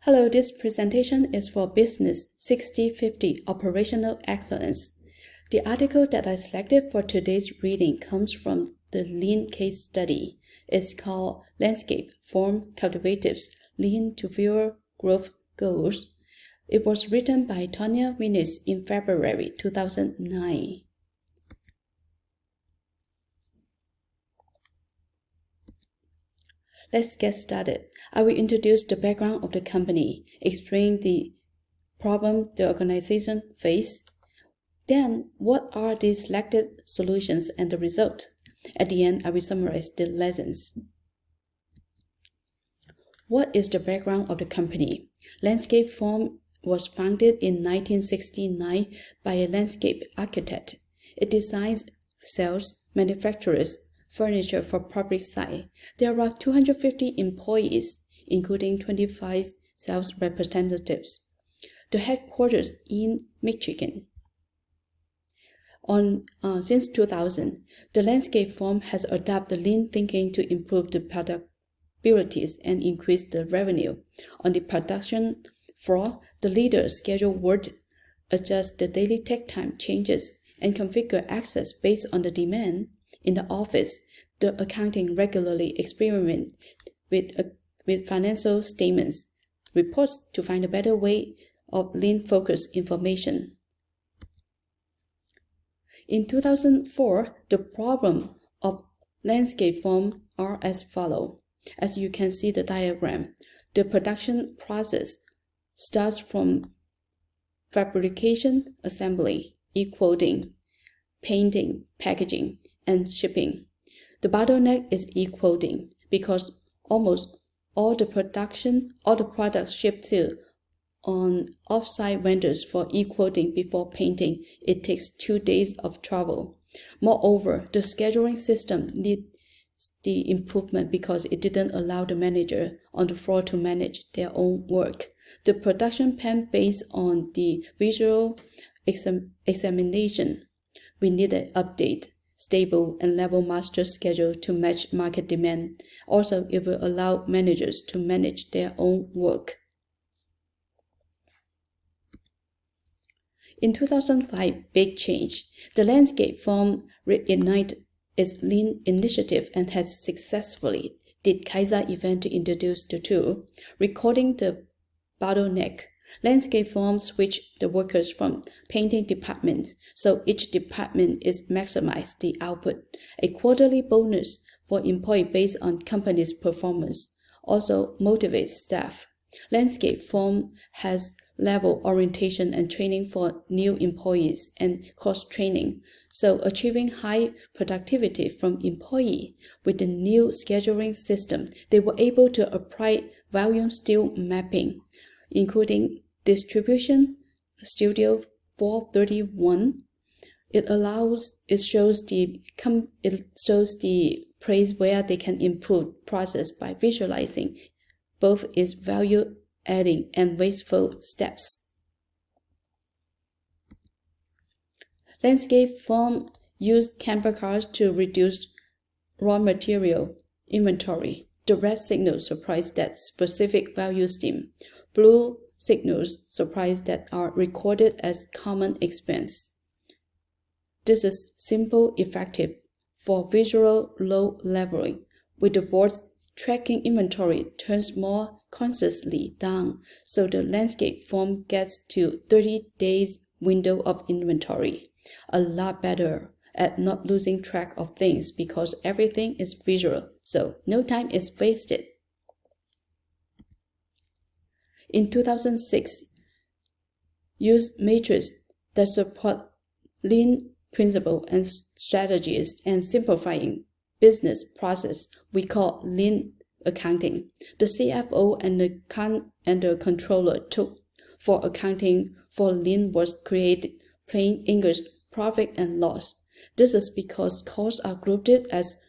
Hello, this presentation is for Business 6050 Operational Excellence. The article that I selected for today's reading comes from the Lean case study. It's called Landscape Form Cultivatives Lean to Fewer Growth Goals. It was written by Tonya Winnis in February 2009. Let's get started. I will introduce the background of the company, explain the problem the organization faced. Then, what are the selected solutions and the result? At the end, I will summarize the lessons. What is the background of the company? Landscape Form was founded in 1969 by a landscape architect. It designs, sells, manufactures furniture for public site. There are 250 employees, including 25 sales representatives. The headquarters in Michigan. Since 2000, the Landscape Firm has adopted lean thinking to improve the productivities and increase the revenue. On the production floor, the leaders schedule work, adjust the daily take time changes, and configure access based on the demand. In the office, the accounting regularly experiment with financial statements, reports to find a better way of lean-focused information. In 2004, the problem of Landscape Firm are as follows. As you can see the diagram, the production process starts from fabrication, assembly, e-quoting, painting, packaging, and shipping. The bottleneck is e-quoting because almost all the products shipped to on off-site vendors for e-quoting before painting. It takes 2 days of travel. Moreover, the scheduling system needs the improvement because it didn't allow the manager on the floor to manage their own work. The production plan based on the visual examination. We need an update, stable and level master schedule to match market demand. Also, it will allow managers to manage their own work. In 2005, big change. The Landscape Firm reignited its lean initiative and has successfully did Kaiser event to introduce the tool, recording the bottleneck. Landscape Firm switched the workers from painting departments, so each department is maximize the output. A quarterly bonus for employee based on company's performance also motivates staff. Landscape Firm has level orientation and training for new employees and cross-training, so achieving high productivity from employee. With the new scheduling system, they were able to apply volume steel mapping, including distribution, Studio 431. It shows the place where they can improve process by visualizing both its value adding and wasteful steps. Landscape Firm used camper cars to reduce raw material inventory. The red signals surprise that specific value stream. Blue signals surprise that are recorded as common expense. This is simple, effective for visual low leveling. With the boards tracking inventory turns more consciously down, so the Landscape Firm gets to 30 days window of inventory. A lot better at not losing track of things because everything is visual, so no time is wasted. In 2006, use matrix that support lean principle and strategies and simplifying business process we call lean accounting. The CFO and the controller took for accounting for lean was created plain English profit and loss. This is because costs are grouped as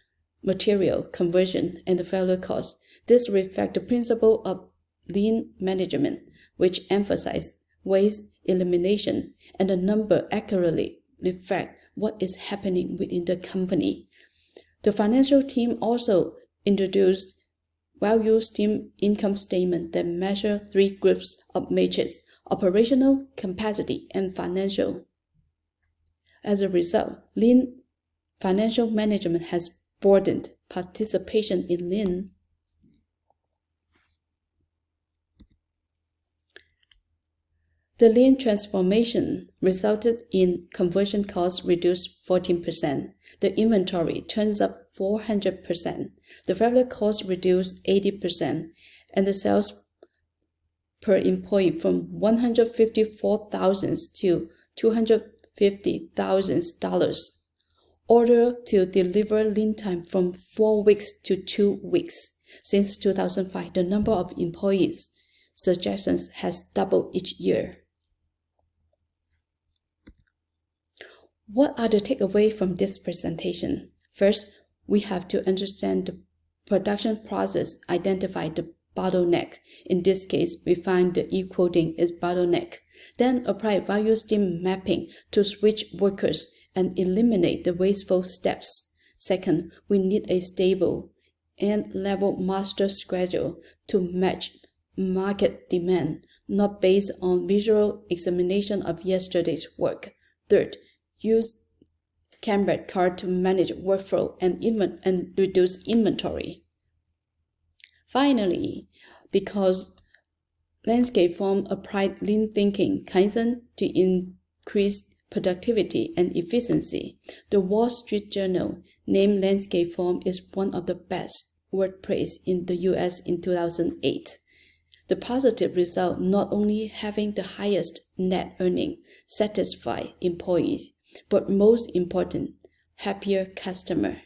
material, conversion, and the failure costs. This reflects the principle of lean management, which emphasizes waste elimination, and the number accurately reflect what is happening within the company. The financial team also introduced value stream income statement that measure 3 groups of metrics: operational, capacity, and financial. As a result, lean financial management has broadened participation in lean. The lean transformation resulted in conversion costs reduced 14%, the inventory turns up 400%, the variable cost reduced 80%, and the sales per employee from $154,000 to $250,000. Order to deliver lead time from 4 weeks to 2 weeks. Since 2005, the number of employees suggestions has doubled each year. What are the takeaways from this presentation? First, we have to understand the production process, identify the bottleneck. In this case, we find the e-quoting is bottleneck. Then apply value stream mapping to switch workers and eliminate the wasteful steps. Second, we need a stable and level master schedule to match market demand, not based on visual examination of yesterday's work. Third, use Kanban card to manage workflow and reduce inventory. Finally, because Landscape Farm applied lean thinking, Kaizen, to increase productivity and efficiency, the Wall Street Journal named Landscape Farm is one of the best workplaces in the US in 2008. The positive result not only having the highest net earning, satisfied employees, but most important, happier customer.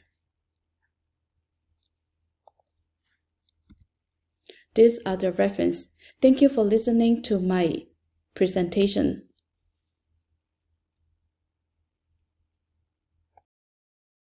These are the references. Thank you for listening to my presentation.